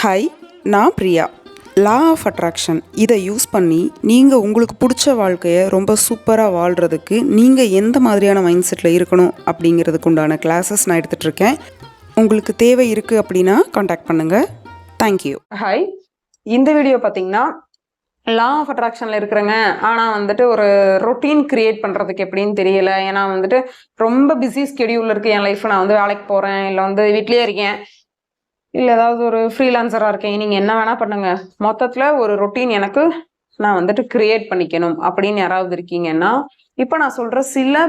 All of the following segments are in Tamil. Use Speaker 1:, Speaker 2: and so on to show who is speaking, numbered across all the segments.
Speaker 1: ஹாய், நான் பிரியா. லா ஆஃப் அட்ராக்ஷன் இதை யூஸ் பண்ணி நீங்கள் உங்களுக்கு பிடிச்ச வாழ்க்கையை ரொம்ப சூப்பராக வாழ்கிறதுக்கு நீங்கள் எந்த மாதிரியான மைண்ட் செட்டில் இருக்கணும் அப்படிங்கிறதுக்கு உண்டான கிளாஸஸ் நான் எடுத்துகிட்ருக்கேன். உங்களுக்கு தேவை இருக்குது அப்படின்னா காண்டாக்ட் பண்ணுங்கள். தேங்க்யூ.
Speaker 2: ஹாய், இந்த வீடியோ பார்த்தீங்கன்னா லா ஆஃப் அட்ராக்ஷனில் இருக்கிறேங்க. ஆனால் வந்துட்டு ஒரு ரொட்டீன் கிரியேட் பண்ணுறதுக்கு எப்படின்னு தெரியல. ஏன்னா வந்துட்டு ரொம்ப பிஸி ஸ்கெடியூல் இருக்குது என் லைஃப். நான் வந்து வேலைக்கு போகிறேன், இல்லை வந்து வீட்லேயே இருக்கேன், இல்லை ஏதாவது ஒரு ஃப்ரீலான்சராக இருக்கேன். நீங்கள் என்ன வேணால் பண்ணுங்க, மொத்தத்தில் ஒரு ரொட்டீன் எனக்கு நான் வந்துட்டு கிரியேட் பண்ணிக்கணும் அப்படின்னு யாராவது இருக்கீங்கன்னா, இப்போ நான் சொல்கிற சில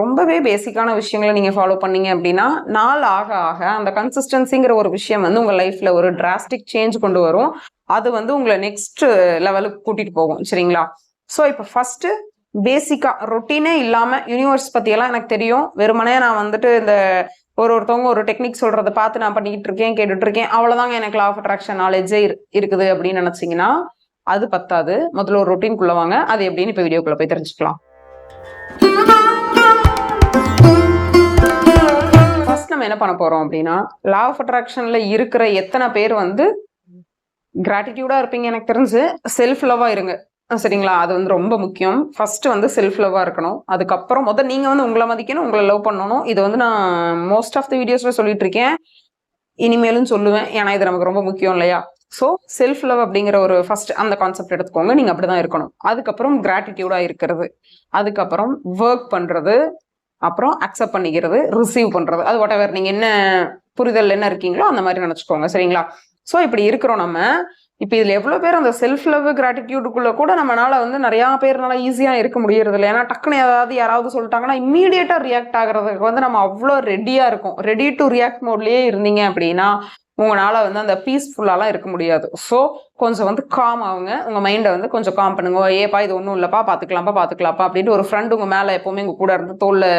Speaker 2: ரொம்பவே பேசிக்கான விஷயங்களை நீங்கள் ஃபாலோ பண்ணீங்க அப்படின்னா நாள் ஆக ஆக அந்த கன்சிஸ்டன்சிங்கிற ஒரு விஷயம் வந்து உங்கள் லைஃப்பில் ஒரு டிராஸ்டிக் சேஞ்ச் கொண்டு வரும். அது வந்து உங்களை நெக்ஸ்ட் லெவலுக்கு கூட்டிகிட்டு போகும். சரிங்களா? ஸோ இப்போ ஃபஸ்ட்டு பேசிக்காக ரொட்டீனே இல்லாமல் யூனிவர்ஸ் பற்றியெல்லாம் எனக்கு தெரியும், வெறுமனே நான் வந்துட்டு இந்த ஒருத்தவங்க ஒரு டெக்னிக் சொல்கிறத பார்த்து நான் பண்ணிக்கிட்டு இருக்கேன், கேட்டுட்ருக்கேன், அவ்வளோதாங்க எனக்கு லா ஆஃப் அட்ராக்ஷன் நாலேஜே இருக்குது அப்படின்னு நினச்சிங்கன்னா அது பத்தாது. முதல்ல ஒரு ரொட்டீன்குள்ளே வாங்க. அது எப்படின்னு இப்போ வீடியோக்குள்ளே போய் தெரிஞ்சுக்கலாம். ஃபர்ஸ்ட் நம்ம என்ன பண்ண போகிறோம் அப்படின்னா, லா ஆஃப் அட்ராக்ஷனில் இருக்கிற எத்தனை பேர் வந்து கிராட்டிடியூடாக இருப்பீங்க எனக்கு தெரிஞ்சு, செல்ஃப் லவ்வாக இருங்க. சரிங்களா? அது வந்து ரொம்ப முக்கியம். ஃபர்ஸ்ட் வந்து செல்ஃப் லவ்வாக இருக்கணும். அதுக்கப்புறம் நீங்கள் வந்து உங்களை மதிக்கணும், உங்களை லவ் பண்ணணும். இது வந்து நான் மோஸ்ட் ஆஃப் த வீடியோஸில் சொல்லிட்டு இருக்கேன், இனிமேலும் சொல்லுவேன். ஏன்னா இது நமக்கு ரொம்ப முக்கியம் இல்லையா? ஸோ செல்ஃப் லவ் அப்படிங்கிற ஒரு ஃபர்ஸ்ட் அந்த கான்செப்ட் எடுத்துக்கோங்க. நீங்கள் அப்படி தான் இருக்கணும். அதுக்கப்புறம் கிராட்டிடியூடாக இருக்கிறது, அதுக்கப்புறம் ஒர்க் பண்ணுறது, அப்புறம் அக்செப்ட் பண்ணிக்கிறது, ரிசீவ் பண்ணுறது. அது வாட் எவர் நீங்கள் என்ன புரிதல் என்ன இருக்கீங்களோ அந்த மாதிரி நினச்சிக்கோங்க. சரிங்களா? ஸோ இப்படி இருக்கிறோம் நம்ம. இப்போ இதில் எவ்வளோ பேர் அந்த செல்ஃப் லவ் கிராட்டிடியூடுக்குள்ளே கூட நம்மளால வந்து நிறையா பேர்னால ஈஸியாக இருக்க முடியறது இல்லை. ஏன்னா டக்குன்னு யாராவது சொல்லிட்டாங்கன்னா இம்மீடியட்டாக ரியாக்ட் ஆகிறதுக்கு வந்து நம்ம அவ்வளோ ரெடியாக இருக்கும். ரெடி டு ரியாக்ட் மோட்லேயே இருந்தீங்க அப்படின்னா உங்களால் வந்து அந்த பீஸ்ஃபுல்லாலாம் இருக்க முடியாது. ஸோ கொஞ்சம் வந்து காம் ஆகுங்க. உங்கள் மைண்டை வந்து கொஞ்சம் காம் பண்ணுங்க. ஏப்பா இது ஒன்றும் இல்லைப்பா, பார்த்துக்கலாம்ப்பா அப்படின்ட்டு ஒரு ஃப்ரெண்டு உங்கள் மேலே எப்போவுமே உங்கள் கூட இருந்து தோளில்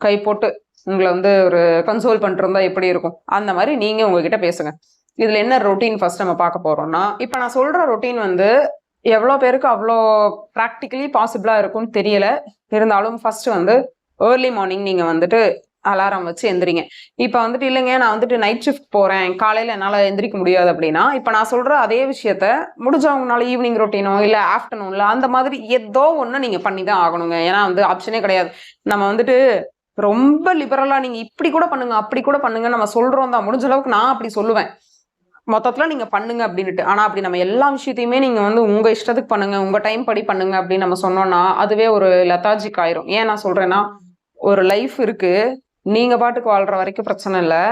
Speaker 2: கை போட்டு உங்களை வந்து ஒரு கன்சோல் பண்ணிட்டு இருந்தால் எப்படி இருக்கும், அந்த மாதிரி நீங்கள் உங்ககிட்ட பேசுங்க. இதுல என்ன ரொட்டீன் ஃபர்ஸ்ட் நம்ம பார்க்க போறோம்னா, இப்போ நான் சொல்ற ரொட்டீன் வந்து எவ்வளோ பேருக்கு அவ்வளோ ப்ராக்டிக்கலி பாசிபிளா இருக்கும்னு தெரியல. இருந்தாலும் ஃபர்ஸ்ட் வந்து ஏர்லி மார்னிங் நீங்க வந்துட்டு அலாரம் வச்சு எந்திரிங்க. இப்போ வந்துட்டு இல்லைங்க நான் வந்துட்டு நைட் ஷிஃப்ட் போறேன், காலையில என்னால் எந்திரிக்க முடியாது அப்படின்னா, இப்போ நான் சொல்ற அதே விஷயத்த முடிஞ்சவங்கனால ஈவினிங் ரொட்டீனோ இல்லை ஆஃப்டர்நூன்ல அந்த மாதிரி ஏதோ ஒன்று நீங்க பண்ணி தான் ஆகணுங்க. ஏன்னா வந்து ஆப்ஷனே கிடையாது. நம்ம வந்துட்டு ரொம்ப லிபரலா நீங்க இப்படி கூட பண்ணுங்க அப்படி கூட பண்ணுங்க நம்ம சொல்றோம் தான். முடிஞ்ச அளவுக்கு நான் அப்படி சொல்லுவேன், மொத்தத்துல நீங்க பண்ணுங்க அப்படின்ட்டு. ஆனா அப்படி நம்ம எல்லா விஷயத்தையுமே நீங்க வந்து உங்க இஷ்டத்துக்கு பண்ணுங்க, உங்க டைம் படி பண்ணுங்க அப்படின்னு நம்ம சொன்னோம்னா அதுவே ஒரு லெத்தாஜிக் ஆயிரும். ஏன் நான் சொல்றேன்னா, ஒரு லைஃப் இருக்கு, நீங்க பாட்டுக்கு வாழ்ற வரைக்கும் பிரச்சனை இல்லை.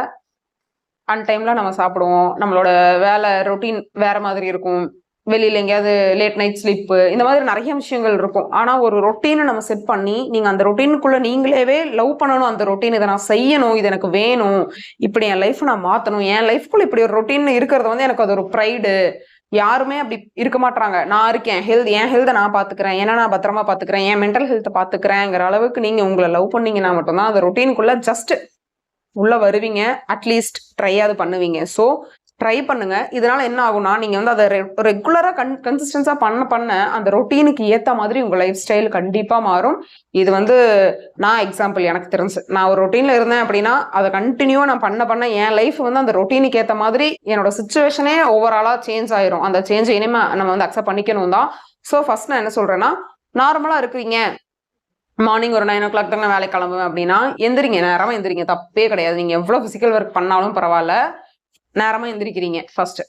Speaker 2: அன் டைம்ல நம்ம சாப்பிடுவோம், நம்மளோட வேலை ரொட்டீன் வேற மாதிரி இருக்கும், வெளியில எங்கேயாவது லேட் நைட் ஸ்லீப்பு, இந்த மாதிரி நிறைய விஷயங்கள் இருக்கும். ஆனா ஒரு ரொட்டீனை நம்ம செட் பண்ணி நீங்க அந்த ரொட்டீனுக்குள்ள நீங்களேவே லவ் பண்ணணும். அந்த ரொட்டீன் இதை நான் செய்யணும், இது எனக்கு வேணும், இப்படி என் லைஃப் நான் மாத்தணும், என் லைஃப்குள்ள இப்படி ஒரு ரொட்டீன் இருக்கிறது வந்து எனக்கு அது ஒரு ப்ரைடு. யாருமே அப்படி இருக்க மாட்டாங்க. நான் இருக்கேன், என் ஹெல்த்தை நான் பாத்துக்கிறேன், ஏன்னா நான் பத்திரமா பாத்துக்கிறேன், என் மென்டல் ஹெல்த்தை பாத்துக்கிறேங்கிற அளவுக்கு நீங்க உங்களை லவ் பண்ணீங்கன்னா மட்டும்தான் அந்த ரொட்டீனுக்குள்ள ஜஸ்ட் உள்ள வருவீங்க. அட்லீஸ்ட் ட்ரையாவது பண்ணுவீங்க. ஸோ ட்ரை பண்ணுங்க. இதனால என்ன ஆகும்னா, நீங்க வந்து அதை ரெகுலரா கன்சிஸ்டன்ஸா பண்ண அந்த ரொட்டீனுக்கு ஏற்ற மாதிரி உங்க லைஃப் ஸ்டைல் கண்டிப்பா மாறும். இது வந்து நான் எக்ஸாம்பிள் எனக்கு தெரிஞ்சு, நான் ஒரு ரொட்டீன்ல இருந்தேன் அப்படின்னா அதை கண்டினியூவா நான் பண்ண என் லைஃப் வந்து அந்த ரொட்டீனுக்கு ஏற்ற மாதிரி என்னோட சுச்சுவேஷனே ஓவராலா சேஞ்ச் ஆயிரும். அந்த சேஞ்சை இனிமே நம்ம வந்து அக்செப்ட் பண்ணிக்கணும் தான். ஸோ ஃபர்ஸ்ட் நான் என்ன சொல்றேன்னா, நார்மலா இருக்கிறீங்க, மார்னிங் ஒரு 9 o'clock தான் நான் வேலைக்கு கிளம்புவேன் அப்படின்னா எந்திரிங்க, நேரமா எந்திரிங்க, தப்பே கிடையாது. நீங்க எவ்வளவு பிசிக்கல் ஒர்க் பண்ணாலும் பரவாயில்ல, நேரமா எந்திரிக்கிறீங்க. ஃபர்ஸ்ட்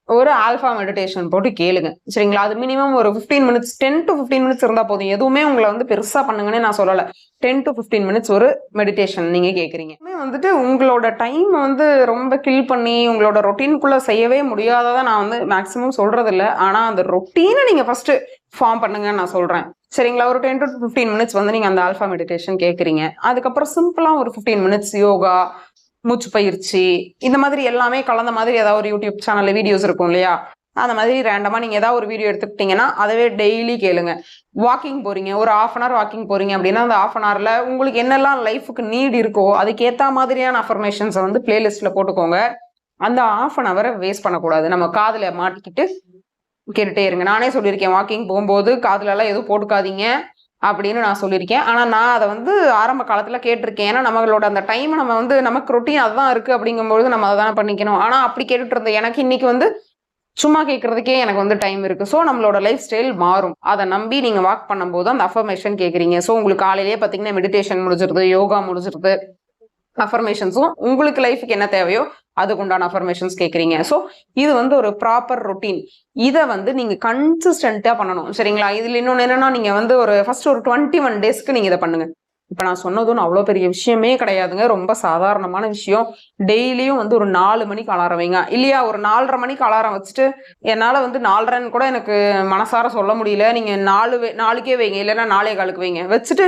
Speaker 2: ஒரு ஆல்ஃபா மெடிடேஷன் போட்டு கேளுங்க. சரிங்களா? அது மினிமம் ஒரு 15 minutes, 10 to 15 minutes இருந்தா போதும். எதுவுமே உங்களை வந்து பெருசா பண்ணுங்கன்னு நான் சொல்லலை. 10 to 15 minutes ஒரு மெடிடேஷன் நீங்க கேட்குறீங்க. வந்துட்டு உங்களோட டைம் வந்து ரொம்ப கில் பண்ணி உங்களோட ரொட்டீனுக்குள்ள செய்யவே முடியாததை நான் வந்து மேக்சிமம் சொல்றது இல்லை. ஆனா அந்த ரொட்டீனை நீங்க ஃபர்ஸ்ட் ஃபார்ம் பண்ணுங்கன்னு நான் சொல்றேன். சரிங்களா? ஒரு 10 to 15 minutes வந்து நீங்க அந்த ஆல்ஃபா மெடிடேஷன் கேட்குறீங்க. அதுக்கப்புறம் சிம்பிளா ஒரு 15 minutes யோகா, மூச்சு பயிற்சி, இந்த மாதிரி எல்லாமே கலந்த மாதிரி ஏதாவது ஒரு யூடியூப் சேனல்ல வீடியோஸ் இருக்கும் இல்லையா, அந்த மாதிரி ரேண்டமா நீங்க ஏதாவது ஒரு வீடியோ எடுத்துக்கிட்டீங்கன்னா அதவே டெய்லி கேளுங்க. வாக்கிங் போறீங்க, ஒரு 1/2 hour வாக்கிங் போறீங்க அப்படின்னா அந்த 1/2 hourல உங்களுக்கு என்னெல்லாம் லைஃபுக்கு நீட் இருக்கோ அதுக்கேற்ற மாதிரியான அஃபர்மேஷன்ஸை வந்து பிளேலிஸ்ட்ல போட்டுக்கோங்க. அந்த 1/2 hour வேஸ்ட் பண்ணக்கூடாது. நம்ம காதுல மாட்டிக்கிட்டு கேட்டுட்டே இருங்க. நானே சொல்லியிருக்கேன், வாக்கிங் போகும்போது காதுல எல்லாம் எதுவும் போட்டுக்காதீங்க அப்படின்னு நான் சொல்லியிருக்கேன். ஆனால் நான் அதை வந்து ஆரம்ப காலத்தில் கேட்டிருக்கேன். ஏன்னா நம்மளோட அந்த டைம் நம்ம வந்து நமக்கு ரொட்டீன் அதுதான் இருக்குது அப்படிங்கும்போது நம்ம அதை தானே பண்ணிக்கணும். ஆனால் அப்படி கேட்டுட்டு இருந்தேன். எனக்கு இன்னைக்கு வந்து சும்மா கேட்கறதுக்கே எனக்கு வந்து டைம் இருக்கு. ஸோ நம்மளோட லைஃப் ஸ்டைல் மாறும். அதை நம்பி நீங்க வாக் பண்ணும்போது அந்த அஃபர்மேஷன் கேட்குறீங்க. ஸோ உங்களுக்கு காலையிலேயே பார்த்தீங்கன்னா மெடிடேஷன் முடிஞ்சிருது, யோகா முடிஞ்சிருது, அஃபர்மேஷன்ஸும் உங்களுக்கு லைஃபுக்கு என்ன தேவையோ அதுக்கு உண்டான அஃபர்மேஷன்ஸ் கேட்குறீங்க. ஸோ இது வந்து ஒரு ப்ராப்பர் ரொட்டீன். இதை வந்து நீங்கள் கன்சிஸ்டண்ட்டாக பண்ணணும். சரிங்களா? இதில் இன்னொன்று என்னன்னா, நீங்கள் வந்து ஃபர்ஸ்ட் ஒரு 21 டேஸ்க்கு நீங்கள் இதை பண்ணுங்க. இப்போ நான் சொன்னதும் அவ்வளோ பெரிய விஷயமே கிடையாதுங்க. ரொம்ப சாதாரணமான விஷயம். டெய்லியும் வந்து ஒரு 4 மணிக்கு அலாரம் வைங்க. இல்லையா, ஒரு 4:30 மணிக்கு அலாரம் வச்சுட்டு என்னால் வந்து 4:30 கூட எனக்கு மனசார சொல்ல முடியல, நீங்கள் 4க்கே வைங்க, இல்லைன்னா 4:15 வைங்க. வச்சுட்டு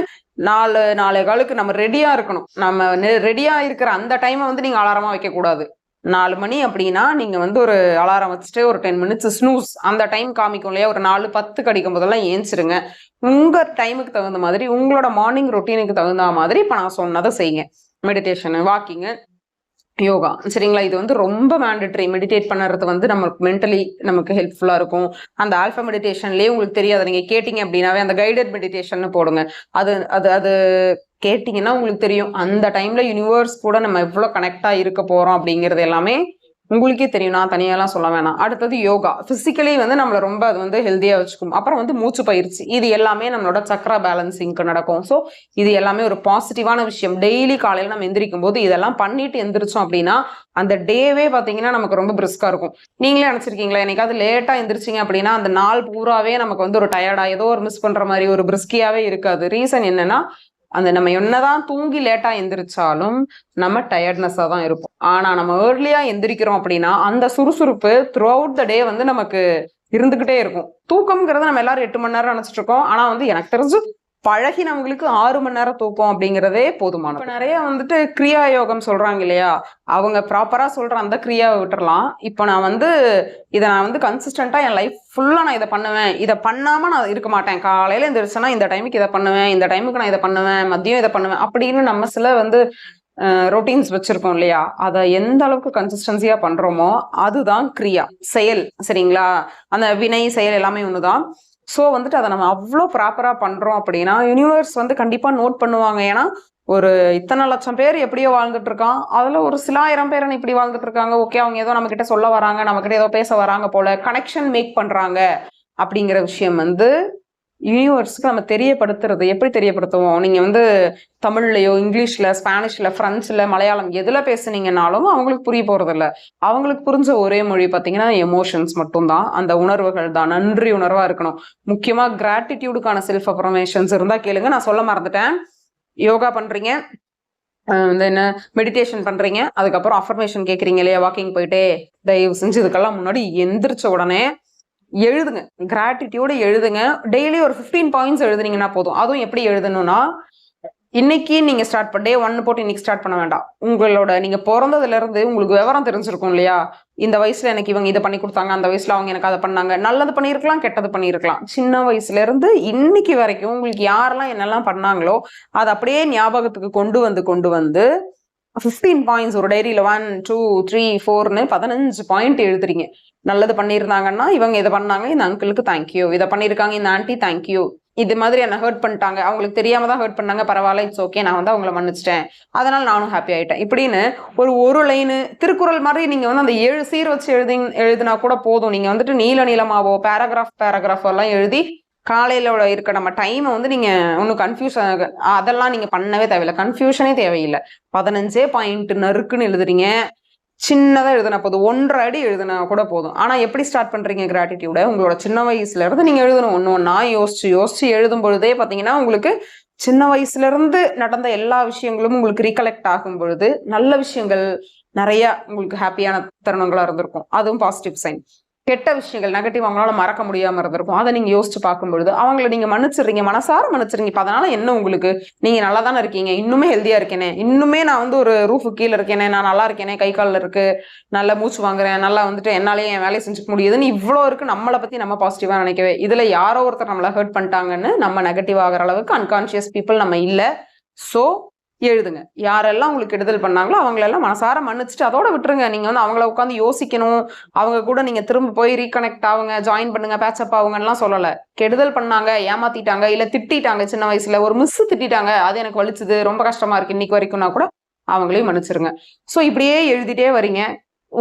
Speaker 2: 4:15 நம்ம ரெடியா இருக்கணும். நம்ம ரெடியா இருக்கிற அந்த டைமை வந்து நீங்க அலாரமா வைக்க கூடாது. 4 மணி அப்படின்னா நீங்க வந்து ஒரு அலாரம் வச்சுட்டு ஒரு 10 மினிட்ஸ் ஸ்னூஸ் அந்த டைம் காமிக்கும் இல்லையா, ஒரு 4:10 அடிக்கும் போதெல்லாம் ஏஞ்சிருங்க. உங்க டைமுக்கு தகுந்த மாதிரி, உங்களோட மார்னிங் ரொட்டீனுக்கு தகுந்த மாதிரி இப்ப நான் சொன்னதை செய்யுங்க. Meditation, walking, yoga. சரிங்களா? இது வந்து ரொம்ப மேண்டட்ரி. மெடிடேட் பண்ணுறது வந்து நமக்கு மென்டலி நமக்கு ஹெல்ப்ஃபுல்லாக இருக்கும். அந்த ஆல்ஃபா மெடிடேஷன்லேயே உங்களுக்கு தெரியாது, நீங்கள் கேட்டிங்க அப்படின்னாவே அந்த கைடட் மெடிடேஷன் போடுங்க. அது அது அது கேட்டிங்கன்னா உங்களுக்கு தெரியும் அந்த டைமில் யூனிவர்ஸ் கூட நம்ம எவ்வளோ கனெக்டாக இருக்க போகிறோம் அப்படிங்கிறது எல்லாமே உங்களுக்கே தெரியும். நான் தனியாலாம் சொல்ல வேணாம். அடுத்தது யோகா. பிசிக்கலி வந்து நம்மளை ரொம்ப அது வந்து ஹெல்த்தியாக வச்சுக்கும். அப்புறம் வந்து மூச்சு பயிற்சி. இது எல்லாமே நம்மளோட சக்ரா பேலன்சிங்க்கு நடக்கும். ஸோ இது எல்லாமே ஒரு பாசிட்டிவான விஷயம். டெய்லி காலையில் நம்ம எந்திரிக்கும் போது இதெல்லாம் பண்ணிட்டு எந்திரிச்சோம் அப்படின்னா அந்த டேவே பார்த்தீங்கன்னா நமக்கு ரொம்ப பிரிஸ்கா இருக்கும். நீங்களே நினச்சிருக்கீங்களா, என்னைக்காவது லேட்டாக எந்திரிச்சிங்க அப்படின்னா அந்த நாள் பூராவே நமக்கு வந்து ஒரு டயர்டா, ஏதோ ஒரு மிஸ் பண்ற மாதிரி ஒரு பிரிஸ்கியாவே இருக்காது. ரீசன் என்னன்னா, அந்த நம்ம என்னதான் தூங்கி லேட்டா எந்திரிச்சாலும் நம்ம டயர்ட்னஸா தான் இருப்போம். ஆனா நம்ம ஏர்லியா எந்திரிக்கிறோம் அப்படின்னா அந்த சுறுசுறுப்பு த்ரூ அவுட் த டே வந்து நமக்கு இருந்துகிட்டே இருக்கும். தூக்கம்ங்கிறத நம்ம எல்லாரும் 8 மணி நேரம் நினைச்சிட்டு இருக்கோம். ஆனா வந்து எனக்கு தெரிஞ்சு பழகினவங்களுக்கு 6 மணி நேரம் தூக்கம் அப்படிங்கிறதே போதுமானது. இப்ப நிறைய வந்துட்டு கிரியா யோகம் சொல்றாங்க இல்லையா, அவங்க ப்ராப்பரா சொல்ற அந்த கிரியாவை விட்டுறலாம். இப்ப நான் வந்து இதை நான் வந்து கன்சிஸ்டண்டா என் லைஃப் ஃபுல்லா நான் இதை பண்ணுவேன், இதை பண்ணாம நான் இருக்க மாட்டேன். காலையில எந்திரிச்சேன்னா இந்த டைமுக்கு இதை பண்ணுவேன், இந்த டைமுக்கு நான் இதை பண்ணுவேன், மதியம் இதை பண்ணுவேன் அப்படின்னு நம்ம சில வந்து ரொட்டீன்ஸ் வச்சிருக்கோம் இல்லையா, அதை எந்த அளவுக்கு கன்சிஸ்டன்சியா பண்றோமோ அதுதான் கிரியா, செயல். சரிங்களா? அந்த வினை செயல் எல்லாமே ஒண்ணுதான். ஸோ வந்துட்டு அதை நம்ம அவ்வளோ ப்ராப்பரா பண்றோம் அப்படின்னா யூனிவர்ஸ் வந்து கண்டிப்பா நோட் பண்ணுவாங்க. ஏன்னா ஒரு இத்தனை லட்சம் பேர் எப்படியோ வாழ்ந்துட்டு இருக்கான், அதுல ஒரு சில ஆயிரம் பேர் இப்படி வாழ்ந்துட்டு இருக்காங்க. ஓகே, அவங்க ஏதோ நம்ம கிட்ட சொல்ல வராங்க, நம்ம கிட்ட ஏதோ பேச வராங்க போல, கனெக்ஷன் மேக் பண்றாங்க அப்படிங்கிற விஷயம் வந்து யூனிவர்ஸ்க்கு நம்ம தெரியப்படுத்துறது. எப்படி தெரியப்படுத்துவோம்? நீங்க வந்து தமிழ்லையோ, இங்கிலீஷ்ல, ஸ்பானிஷ்ல, பிரெஞ்சுல, மலையாளம் எதுல பேசுனீங்கன்னாலும் அவங்களுக்கு புரிய போறது இல்லை. அவங்களுக்கு புரிஞ்ச ஒரே மொழி பார்த்தீங்கன்னா எமோஷன்ஸ் மட்டும்தான், அந்த உணர்வுகள் தான். நன்றி உணர்வா இருக்கணும். முக்கியமா கிராட்டிடியூடுக்கான செல்ஃப் அஃபர்மேஷன்ஸ் இருந்தா கேளுங்க. நான் சொல்ல மறந்துட்டேன். யோகா பண்றீங்க, என்ன மெடிடேஷன் பண்றீங்க, அதுக்கப்புறம் அஃபர்மேஷன் கேட்குறீங்க இல்லையா, வாக்கிங் போயிட்டே, தயவு செஞ்சு இதுக்கெல்லாம் முன்னாடி எந்திரிச்ச உடனே எழுதுங்க. கிராட்டிடியூட எழுதுங்க. டெய்லி ஒரு 15 பாயிண்ட்ஸ் எழுதுனீங்கன்னா போதும். அதுவும் எப்படி எழுதணும்னா, இன்னைக்கு நீங்க ஸ்டார்ட் பண்ண டே 1 போட்டு இன்னைக்கு ஸ்டார்ட் பண்ண வேண்டாம். உங்களோட நீங்க பிறந்ததுல இருந்து உங்களுக்கு விவரம் தெரிஞ்சிருக்கும் இல்லையா, இந்த வயசுல எனக்கு இவங்க இதை பண்ணி கொடுத்தாங்க, அந்த வயசுல அவங்க எனக்கு அதை பண்ணாங்க, நல்லது பண்ணியிருக்கலாம், கெட்டது பண்ணியிருக்கலாம். சின்ன வயசுல இருந்து இன்னைக்கு வரைக்கும் உங்களுக்கு யாரெல்லாம் என்னெல்லாம் பண்ணாங்களோ அதை அப்படியே ஞாபகத்துக்கு கொண்டு வந்து 15 பாயிண்ட்ஸ் ஒரு டைரியில 1 2 3 4ன்னு 15 பாயிண்ட் எழுதுறீங்க. நல்லது பண்ணியிருந்தாங்கன்னா இவங்க இதை பண்ணாங்க, இந்த அங்கிளுக்கு தேங்க்யூ. இதை பண்ணியிருக்காங்க இந்த ஆண்டி, தேங்க்யூ. இது மாதிரி என்ன ஹர்ட் பண்ணிட்டாங்க, அவங்களுக்கு தெரியாம தான் ஹர்ட் பண்ணாங்க, பரவாயில்ல, இட்ஸ் ஓகே, நான் வந்து அவங்கள மன்னிச்சிட்டேன், அதனால நானும் ஹாப்பி ஆயிட்டேன். இப்படின்னு ஒரு லைனு திருக்குறள் மாதிரி நீங்க வந்து அந்த 7 சீர் வச்சு எழுதினா கூட போதும். நீங்க வந்துட்டு நீளமாவோ பேராகிராஃப் எல்லாம் எழுதி காலையில இருக்க நம்ம டைமை வந்து நீங்க ஒன்றும் கன்ஃபியூஷன் அதெல்லாம் நீங்க பண்ணவே தேவையில்லை. கன்ஃபியூஷனே தேவையில்லை. 15 பாயிண்ட் நறுக்குன்னு எழுதுறீங்க. சின்னதா எழுதுனா போதும், 1.5 அடி எழுதுனா கூட போதும். ஆனா எப்படி ஸ்டார்ட் பண்றீங்க கிராட்டிடியூட? உங்களோட சின்ன வயசுல இருந்து நீங்க எழுதணும். ஒண்ணு யோசிச்சு எழுதும் பொழுதே பாத்தீங்கன்னா உங்களுக்கு சின்ன வயசுல இருந்து நடந்த எல்லா விஷயங்களும் உங்களுக்கு ரீகலெக்ட் ஆகும் பொழுது நல்ல விஷயங்கள் நிறைய உங்களுக்கு ஹாப்பியான தருணங்களா இருந்திருக்கும். அதுவும் பாசிட்டிவ் சைன். கெட்ட விஷயங்கள் நெகட்டிவ் அவங்களால மறக்க முடியாம இருந்திருக்கும். அதை நீங்க யோசிச்சு பார்க்கும்பொழுது அவங்களை நீங்க மன்னிச்சிடுறீங்க, மனசார மன்னிச்சிருங்க. இப்ப அதனால என்ன, உங்களுக்கு நீங்க நல்லா தானே இருக்கீங்க, இன்னுமே ஹெல்த்தியா இருக்கேனே, இன்னுமே நான் வந்து ஒரு ரூஃபு கீழே இருக்கேனே, நான் நல்லா இருக்கேனே, கை காலில் இருக்கு, நல்லா மூச்சு வாங்குறேன், நல்லா வந்துட்டு என்னாலேயே என் வேலையை செஞ்சுக்க முடியுதுன்னு இவ்வளோ இருக்கு. நம்மளை பத்தி நம்ம பாசிட்டிவா நினைக்கவே, இதுல யாரோ ஒருத்தர் நம்மளை ஹர்ட் பண்ணிட்டாங்கன்னு நம்ம நெகட்டிவ் ஆகிற அளவுக்கு அன்கான்சியஸ் பீப்புள் நம்ம இல்லை. ஸோ எழுதுங்க. யாரெல்லாம் உங்களுக்கு கெடுதல் பண்ணாங்களோ அவங்களெல்லாம் மனசார மன்னிச்சுட்டு அதோட விட்டுருங்க. நீங்க வந்து அவங்கள உட்காந்து யோசிக்கணும், அவங்க கூட நீங்க திரும்ப போய் ரீகனெக்ட் ஆகுங்க, ஜாயின் பண்ணுங்க, பேச்சப் ஆகுங்கலாம் சொல்லலை. கெடுதல் பண்ணாங்க, ஏமாத்திட்டாங்க, இல்லை திட்டாங்க, சின்ன வயசுல ஒரு மிஸ் திட்டாங்க, அது எனக்கு வலிச்சுது, ரொம்ப கஷ்டமா இருக்கு இன்னைக்கு வரைக்கும்னா கூட அவங்களையும் மன்னிச்சிருங்க. ஸோ இப்படியே எழுதிட்டே வரீங்க.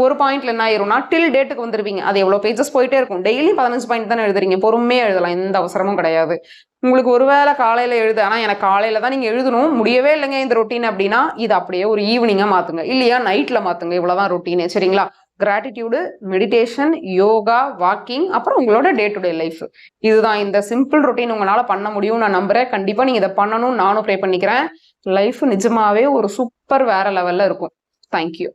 Speaker 2: ஒரு பாயிண்ட்ல என்ன ஆயிரும்னா டில் டேட்டுக்கு வந்துருவீங்க. அது எவ்வளவு பேஜஸ் போயிட்டே இருக்கும். டெய்லி 15 பாயிண்ட் தானே எழுதுறீங்க. பொறுமையா எழுதலாம். எந்த அவசரமும் கிடையாது. உங்களுக்கு ஒருவேளை காலையில ஆனா எனக்கு காலையில தான் நீங்க எழுதணும், முடியவே இல்லைங்க இந்த ரொட்டீன் அப்படின்னா, இது அப்படியே ஒரு ஈவினிங்கா மாத்துங்க. இல்லையா நைட்ல மாத்துங்க. இவ்வளவுதான் ரொட்டீனு. சரிங்களா? கிராட்டிடியூடு, மெடிடேஷன், யோகா, வாக்கிங், அப்புறம் உங்களோட டே டு டே லைஃப். இதுதான் இந்த சிம்பிள் ரொட்டீன் உங்களால பண்ண முடியும் நான் நம்புறேன். கண்டிப்பா நீங்க இதை பண்ணணும். நானும் ப்ரே பண்ணிக்கிறேன். லைஃப் நிஜமாவே ஒரு சூப்பர் வேற லெவல்ல இருக்கும். தேங்க்யூ.